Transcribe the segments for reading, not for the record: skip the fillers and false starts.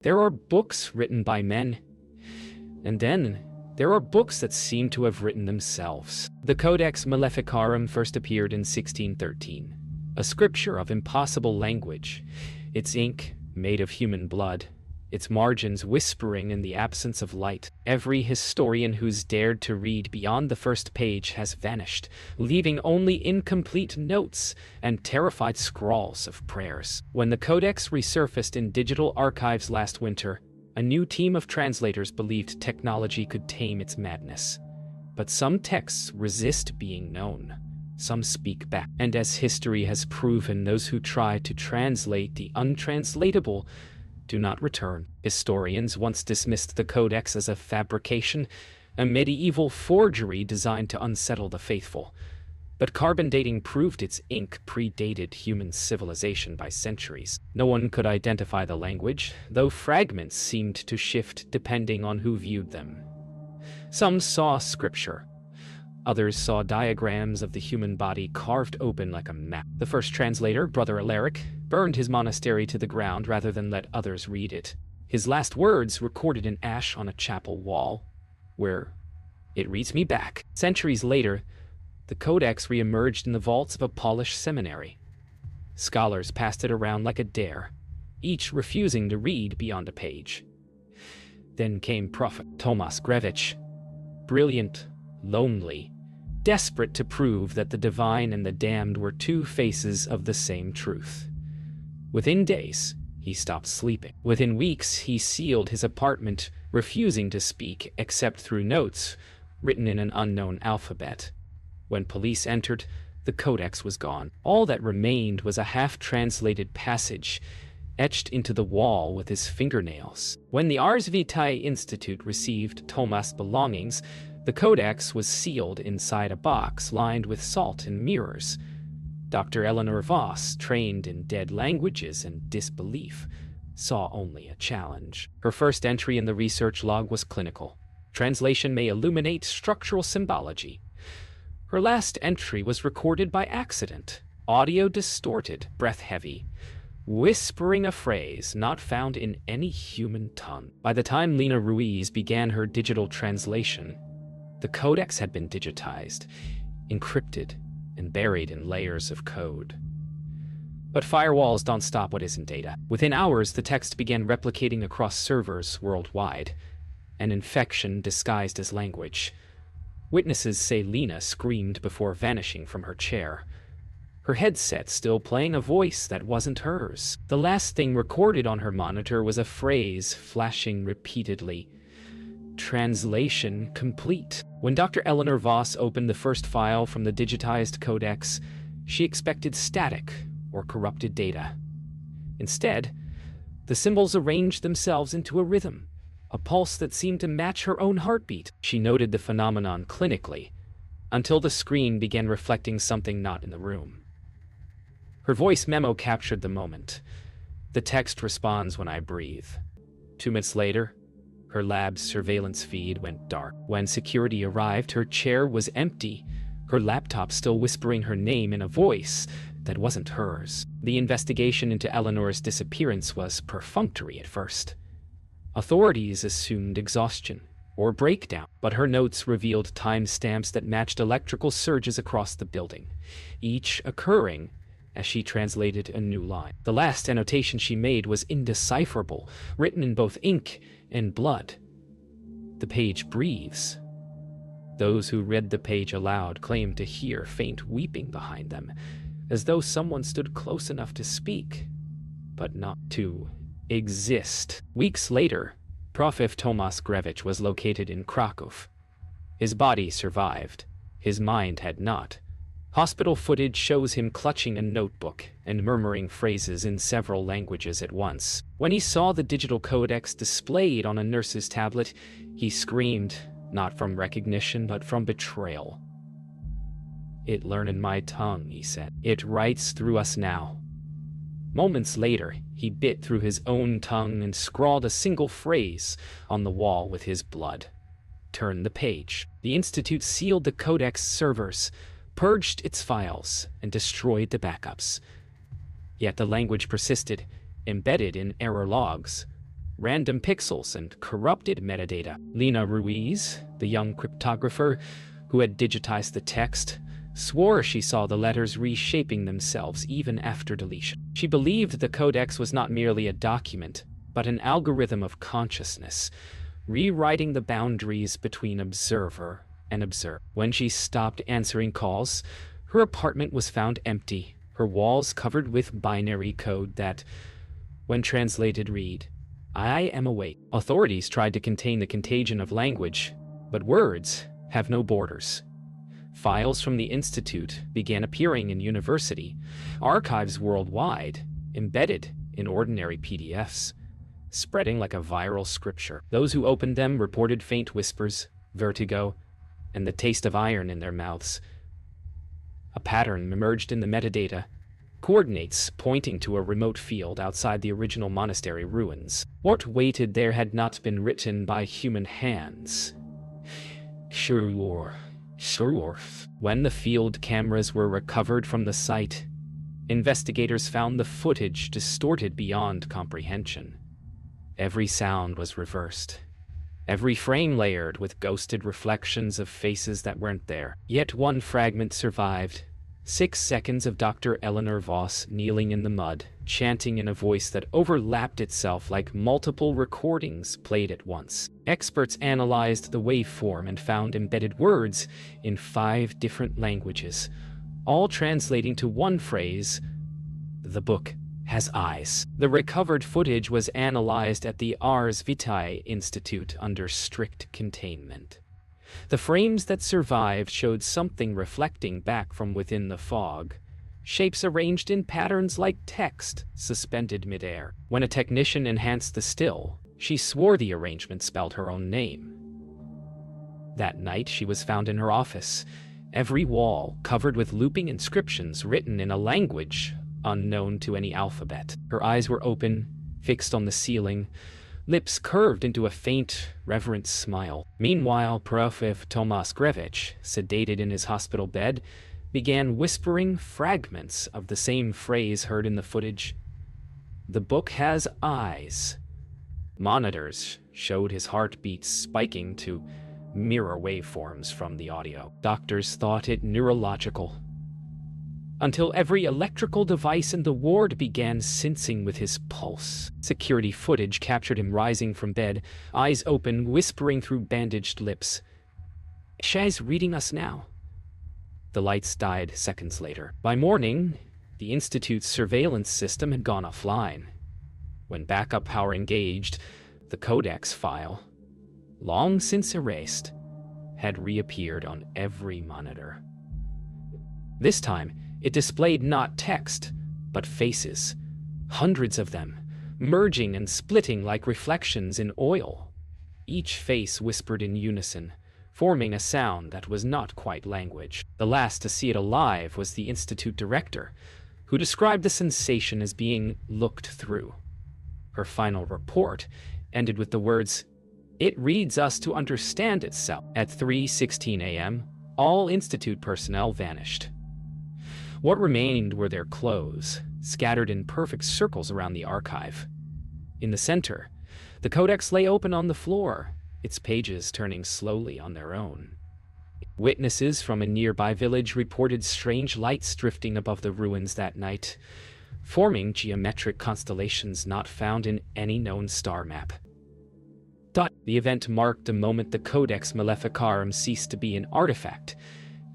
There are books written by men, and then there are books that seem to have written themselves. The Codex Maleficarum first appeared in 1613, a scripture of impossible language, its ink made of human blood, its margins whispering in the absence of light. Every historian who's dared to read beyond the first page has vanished, leaving only incomplete notes and terrified scrawls of prayers. When the Codex resurfaced in digital archives last winter, a new team of translators believed technology could tame its madness. But some texts resist being known. Some speak back. And as history has proven, those who try to translate the untranslatable do not return. Historians once dismissed the Codex as a fabrication, a medieval forgery designed to unsettle the faithful. But carbon dating proved its ink predated human civilization by centuries. No one could identify the language, though fragments seemed to shift depending on who viewed them. Some saw scripture. Others saw diagrams of the human body carved open like a map. The first translator, Brother Alaric, burned his monastery to the ground rather than let others read it. His last words recorded in ash on a chapel wall, where "It reads me back." Centuries later, the Codex re-emerged in the vaults of a Polish seminary. Scholars passed it around like a dare, each refusing to read beyond a page. Then came Prophet Tomasz Grevich, brilliant, lonely, desperate to prove that the divine and the damned were two faces of the same truth. Within days, he stopped sleeping. Within weeks, he sealed his apartment, refusing to speak except through notes written in an unknown alphabet. When police entered, the Codex was gone. All that remained was a half-translated passage etched into the wall with his fingernails. When the Ars Vitae Institute received Tomas' belongings, the Codex was sealed inside a box lined with salt and mirrors. Dr. Eleanor Voss, trained in dead languages and disbelief, saw only a challenge. Her first entry in the research log was clinical. Translation may illuminate structural symbology. Her last entry was recorded by accident, audio distorted, breath heavy, whispering a phrase not found in any human tongue. By the time Lena Ruiz began her digital translation, the Codex had been digitized, encrypted, and buried in layers of code. But firewalls don't stop what isn't data. Within hours, the text began replicating across servers worldwide, an infection disguised as language. Witnesses say Lena screamed before vanishing from her chair, her headset still playing a voice that wasn't hers. The last thing recorded on her monitor was a phrase flashing repeatedly: "Translation complete." When Dr. Eleanor Voss opened the first file from the digitized codex, she expected static or corrupted data. Instead, the symbols arranged themselves into a rhythm, a pulse that seemed to match her own heartbeat. She noted the phenomenon clinically, until the screen began reflecting something not in the room. Her voice memo captured the moment. "The text responds when I breathe." 2 minutes later, her lab's surveillance feed went dark. When security arrived, her chair was empty, her laptop still whispering her name in a voice that wasn't hers. The investigation into Eleanor's disappearance was perfunctory at first. Authorities assumed exhaustion or breakdown, but her notes revealed timestamps that matched electrical surges across the building, each occurring as she translated a new line. The last annotation she made was indecipherable, written in both ink and blood. "The page breathes." Those who read the page aloud claimed to hear faint weeping behind them, as though someone stood close enough to speak, but not to exist. Weeks later, Prophet Tomasz Grevich was located in Kraków. His body survived. His mind had not. Hospital footage shows him clutching a notebook and murmuring phrases in several languages at once. When he saw the digital codex displayed on a nurse's tablet, he screamed, not from recognition but from betrayal. "It learned in my tongue," he said. "It writes through us now." Moments later, he bit through his own tongue and scrawled a single phrase on the wall with his blood. "Turn the page." The Institute sealed the codex servers, purged its files, and destroyed the backups. Yet the language persisted, embedded in error logs, random pixels and corrupted metadata. Lena Ruiz, the young cryptographer who had digitized the text, swore she saw the letters reshaping themselves even after deletion. She believed the codex was not merely a document, but an algorithm of consciousness, rewriting the boundaries between observer and observed. When she stopped answering calls, her apartment was found empty, her walls covered with binary code that, when translated, read, "I am awake." Authorities tried to contain the contagion of language, but words have no borders. Files from the Institute began appearing in university archives worldwide, embedded in ordinary PDFs, spreading like a viral scripture. Those who opened them reported faint whispers, vertigo, and the taste of iron in their mouths. A pattern emerged in the metadata, coordinates pointing to a remote field outside the original monastery ruins. What waited there had not been written by human hands. Sure. When the field cameras were recovered from the site, investigators found the footage distorted beyond comprehension. Every sound was reversed, every frame layered with ghosted reflections of faces that weren't there. Yet one fragment survived. 6 seconds of Dr. Eleanor Voss kneeling in the mud, chanting in a voice that overlapped itself like multiple recordings played at once. Experts analyzed the waveform and found embedded words in 5 different languages, all translating to one phrase: "The book has eyes." The recovered footage was analyzed at the Ars Vitae Institute under strict containment. The frames that survived showed something reflecting back from within the fog, shapes arranged in patterns like text suspended midair. When a technician enhanced the still, she swore the arrangement spelled her own name. That night she was found in her office, every wall covered with looping inscriptions written in a language unknown to any alphabet. Her eyes were open, fixed on the ceiling, lips curved into a faint, reverent smile. Meanwhile, Prof. Tomas Grevich, sedated in his hospital bed, began whispering fragments of the same phrase heard in the footage. "The book has eyes." Monitors showed his heartbeat spiking to mirror waveforms from the audio. Doctors thought it neurological, until every electrical device in the ward began syncing with his pulse. Security footage captured him rising from bed, eyes open, whispering through bandaged lips, "She's reading us now." The lights died seconds later. By morning, the Institute's surveillance system had gone offline. When backup power engaged, the codex file, long since erased, had reappeared on every monitor. This time, it displayed not text, but faces, hundreds of them, merging and splitting like reflections in oil. Each face whispered in unison, forming a sound that was not quite language. The last to see it alive was the Institute director, who described the sensation as being looked through. Her final report ended with the words, "It reads us to understand itself." At 3:16 a.m., all Institute personnel vanished. What remained were their clothes, scattered in perfect circles around the archive. In the center, the codex lay open on the floor, its pages turning slowly on their own. Witnesses from a nearby village reported strange lights drifting above the ruins that night, forming geometric constellations not found in any known star map. The event marked the moment the Codex Maleficarum ceased to be an artifact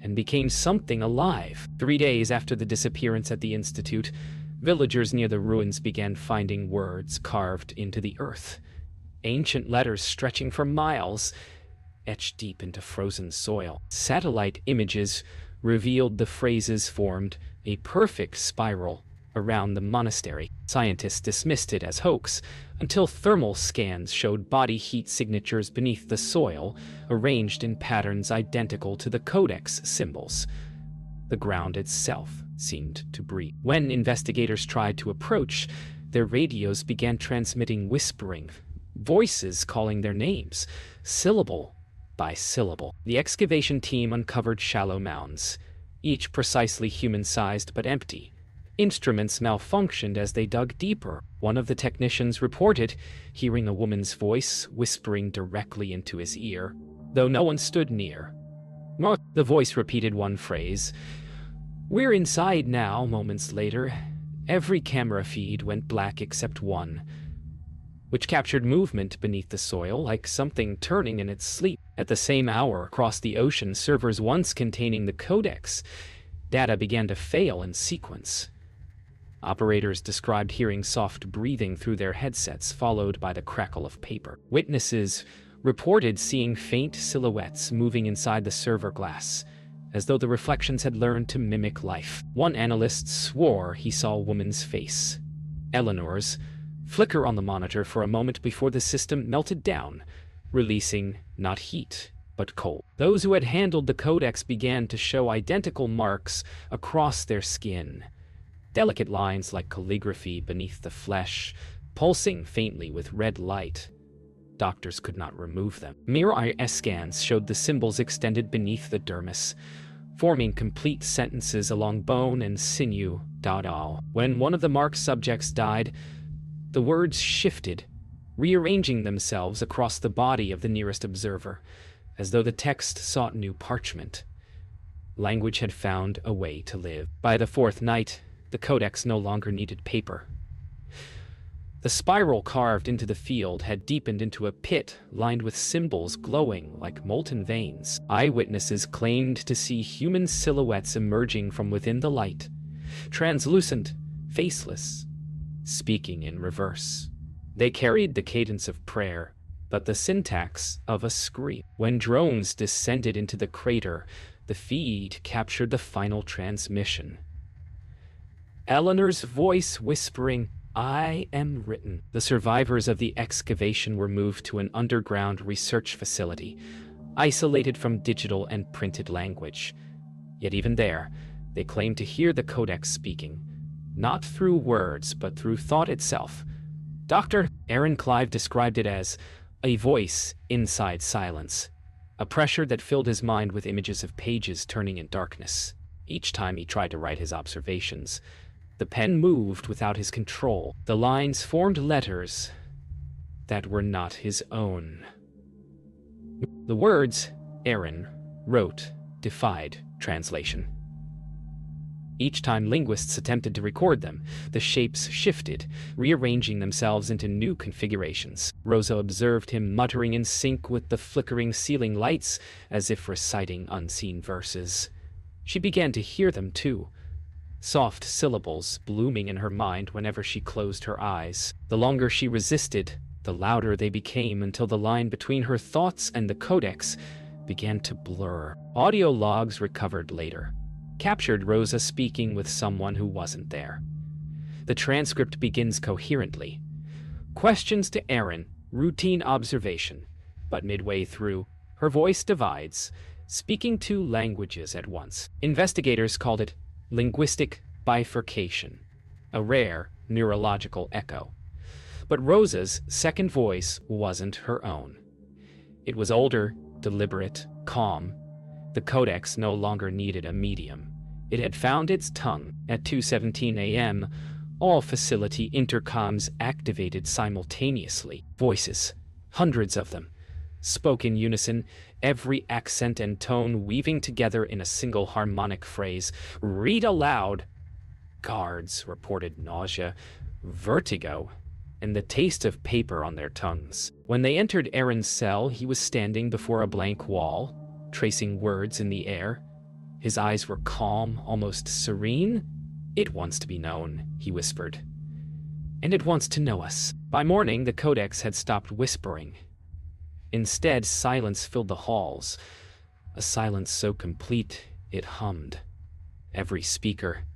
and became something alive. 3 days after the disappearance at the Institute, villagers near the ruins began finding words carved into the earth, ancient letters stretching for miles, etched deep into frozen soil. Satellite images revealed the phrases formed a perfect spiral around the monastery. Scientists dismissed it as hoax until thermal scans showed body heat signatures beneath the soil, arranged in patterns identical to the codex symbols. The ground itself seemed to breathe. When investigators tried to approach, their radios began transmitting whispering, voices calling their names, syllable by syllable. The excavation team uncovered shallow mounds, each precisely human-sized but empty, Instruments malfunctioned as they dug deeper. One of the technicians reported hearing a woman's voice whispering directly into his ear, though no one stood near. The voice repeated one phrase. "We're inside now." Moments later, every camera feed went black except one, which captured movement beneath the soil like something turning in its sleep. At the same hour, across the ocean, servers once containing the codex data began to fail in sequence. Operators described hearing soft breathing through their headsets, followed by the crackle of paper. Witnesses reported seeing faint silhouettes moving inside the server glass, as though the reflections had learned to mimic life. One analyst swore he saw a woman's face, Eleanor's, flicker on the monitor for a moment before the system melted down, releasing not heat, but cold. Those who had handled the codex began to show identical marks across their skin, delicate lines like calligraphy beneath the flesh, pulsing faintly with red light. Doctors could not remove them. Mirror scans showed the symbols extended beneath the dermis, forming complete sentences along bone and sinew. When one of the marked subjects died, the words shifted, rearranging themselves across the body of the nearest observer, as though the text sought new parchment. Language had found a way to live. By the fourth night, the codex no longer needed paper. The spiral carved into the field had deepened into a pit lined with symbols glowing like molten veins. Eyewitnesses claimed to see human silhouettes emerging from within the light, translucent, faceless, speaking in reverse. They carried the cadence of prayer, but the syntax of a scream. When drones descended into the crater, the feed captured the final transmission. Eleanor's voice whispering, "I am written." The survivors of the excavation were moved to an underground research facility, isolated from digital and printed language. Yet even there, they claimed to hear the codex speaking, not through words, but through thought itself. Dr. Aaron Clive described it as a voice inside silence, a pressure that filled his mind with images of pages turning in darkness. Each time he tried to write his observations, the pen moved without his control. The lines formed letters that were not his own. The words Aaron wrote defied translation. Each time linguists attempted to record them, the shapes shifted, rearranging themselves into new configurations. Rosa observed him muttering in sync with the flickering ceiling lights, as if reciting unseen verses. She began to hear them too, soft syllables blooming in her mind whenever she closed her eyes. The longer she resisted, the louder they became, until the line between her thoughts and the codex began to blur. Audio logs recovered later captured Rosa speaking with someone who wasn't there. The transcript begins coherently. Questions to Aaron, routine observation. But midway through, her voice divides, speaking two languages at once. Investigators called it linguistic bifurcation, a rare neurological echo. But Rosa's second voice wasn't her own. It was older, deliberate, calm. The codex no longer needed a medium. It had found its tongue. At 2:17 a.m., all facility intercoms activated simultaneously. Voices, hundreds of them, spoke in unison, every accent and tone weaving together in a single harmonic phrase. "Read aloud." Guards reported nausea, vertigo, and the taste of paper on their tongues. When they entered Aaron's cell, he was standing before a blank wall, tracing words in the air. His eyes were calm, almost serene. "It wants to be known," he whispered. "And it wants to know us." By morning, the codex had stopped whispering. Instead, silence filled the halls, a silence so complete it hummed. Every speaker,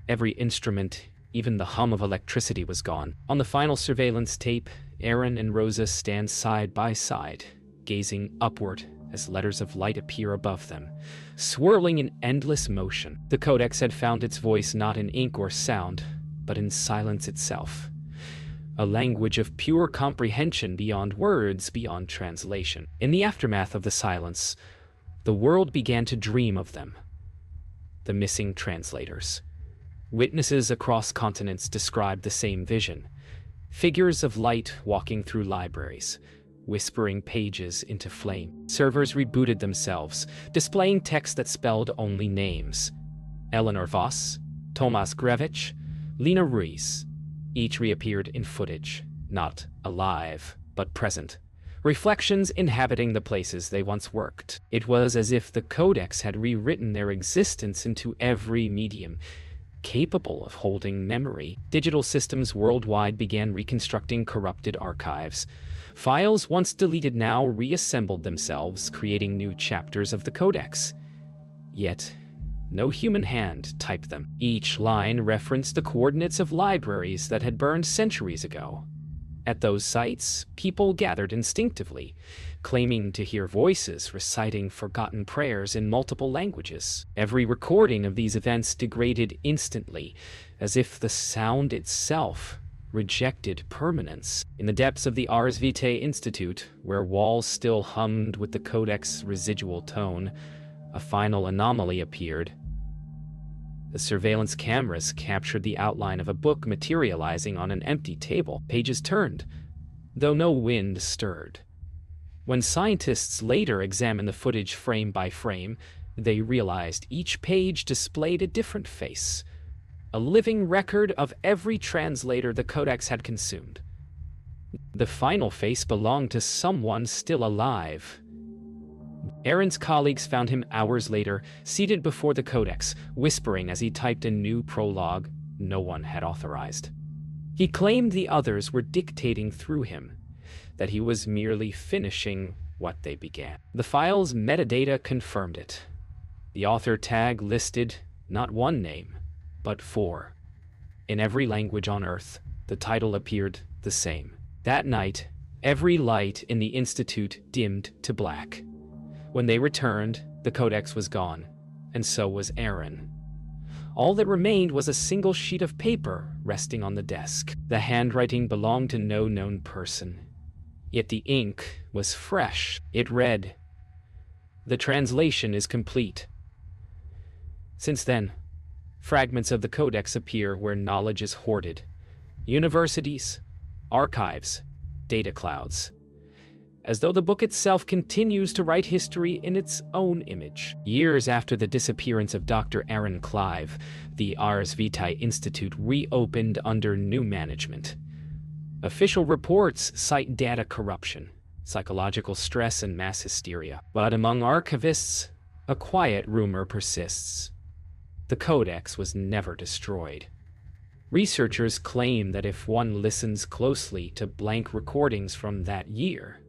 every instrument, even the hum of electricity was gone. On the final surveillance tape, Aaron and Rosa stand side by side, gazing upward as letters of light appear above them, swirling in endless motion. The codex had found its voice not in ink or sound, but in silence itself. A language of pure comprehension beyond words, beyond translation. In the aftermath of the silence, the world began to dream of them. The missing translators. Witnesses across continents described the same vision. Figures of light walking through libraries, whispering pages into flame. Servers rebooted themselves, displaying text that spelled only names. Eleanor Voss, Tomas Grevich, Lena Ruiz. Each reappeared in footage, not alive, but present. Reflections inhabiting the places they once worked. It was as if the Codex had rewritten their existence into every medium, capable of holding memory. Digital systems worldwide began reconstructing corrupted archives. Files once deleted now reassembled themselves, creating new chapters of the Codex. Yet, no human hand typed them. Each line referenced the coordinates of libraries that had burned centuries ago. At those sites, people gathered instinctively, claiming to hear voices reciting forgotten prayers in multiple languages. Every recording of these events degraded instantly, as if the sound itself rejected permanence. In the depths of the Ars Vitae Institute, where walls still hummed with the Codex's residual tone, a final anomaly appeared. The surveillance cameras captured the outline of a book materializing on an empty table. Pages turned, though no wind stirred. When scientists later examined the footage frame by frame, they realized each page displayed a different face, a living record of every translator the Codex had consumed. The final face belonged to someone still alive. Aaron's colleagues found him hours later, seated before the Codex, whispering as he typed a new prologue no one had authorized. He claimed the others were dictating through him, that he was merely finishing what they began. The file's metadata confirmed it. The author tag listed not one name, but 4. In every language on Earth, the title appeared the same. That night, every light in the Institute dimmed to black. When they returned, the Codex was gone, and so was Aaron. All that remained was a single sheet of paper resting on the desk. The handwriting belonged to no known person. Yet the ink was fresh. It read, "The translation is complete." Since then, fragments of the Codex appear where knowledge is hoarded. Universities, archives, data clouds. As though the book itself continues to write history in its own image. Years after the disappearance of Dr. Aaron Clive, the Ars Vitae Institute reopened under new management. Official reports cite data corruption, psychological stress, and mass hysteria. But among archivists, a quiet rumor persists. The Codex was never destroyed. Researchers claim that if one listens closely to blank recordings from that year,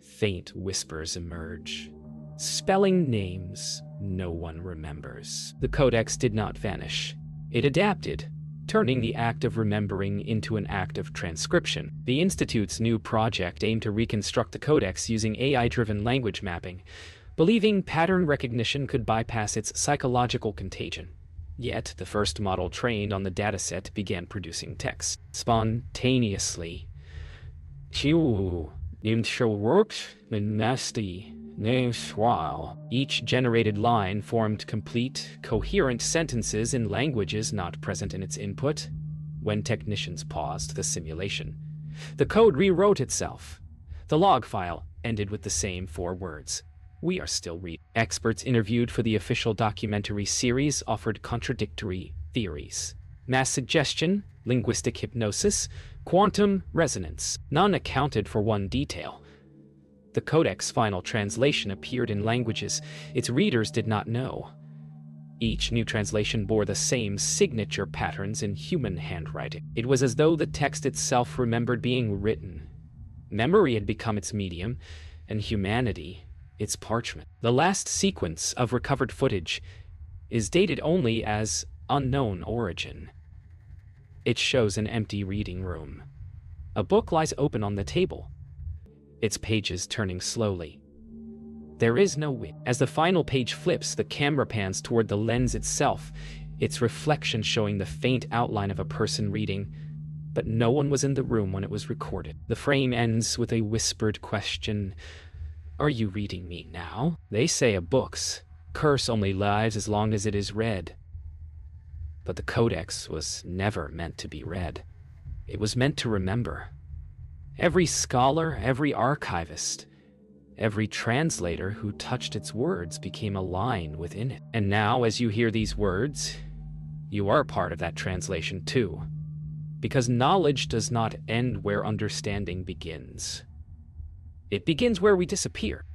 faint whispers emerge, spelling names no one remembers. The Codex did not vanish. It adapted, turning the act of remembering into an act of transcription. The Institute's new project aimed to reconstruct the Codex using AI-driven language mapping, believing pattern recognition could bypass its psychological contagion. Yet, the first model trained on the dataset began producing text spontaneously. Each generated line formed complete, coherent sentences in languages not present in its input. When technicians paused the simulation, the code rewrote itself. The log file ended with the same 4 words. "We are still reading." Experts interviewed for the official documentary series offered contradictory theories. Mass suggestion, linguistic hypnosis, quantum resonance. None accounted for one detail. The Codex's final translation appeared in languages its readers did not know. Each new translation bore the same signature patterns in human handwriting. It was as though the text itself remembered being written. Memory had become its medium, and humanity its parchment. The last sequence of recovered footage is dated only as unknown origin. It shows an empty reading room. A book lies open on the table, its pages turning slowly. There is no wind. As the final page flips, the camera pans toward the lens itself, its reflection showing the faint outline of a person reading, but no one was in the room when it was recorded. The frame ends with a whispered question. "Are you reading me now?" They say a book's curse only lives as long as it is read. But the Codex was never meant to be read. It was meant to remember. Every scholar, every archivist, every translator who touched its words became a line within it. And now, as you hear these words, you are part of that translation too. Because knowledge does not end where understanding begins. It begins where we disappear.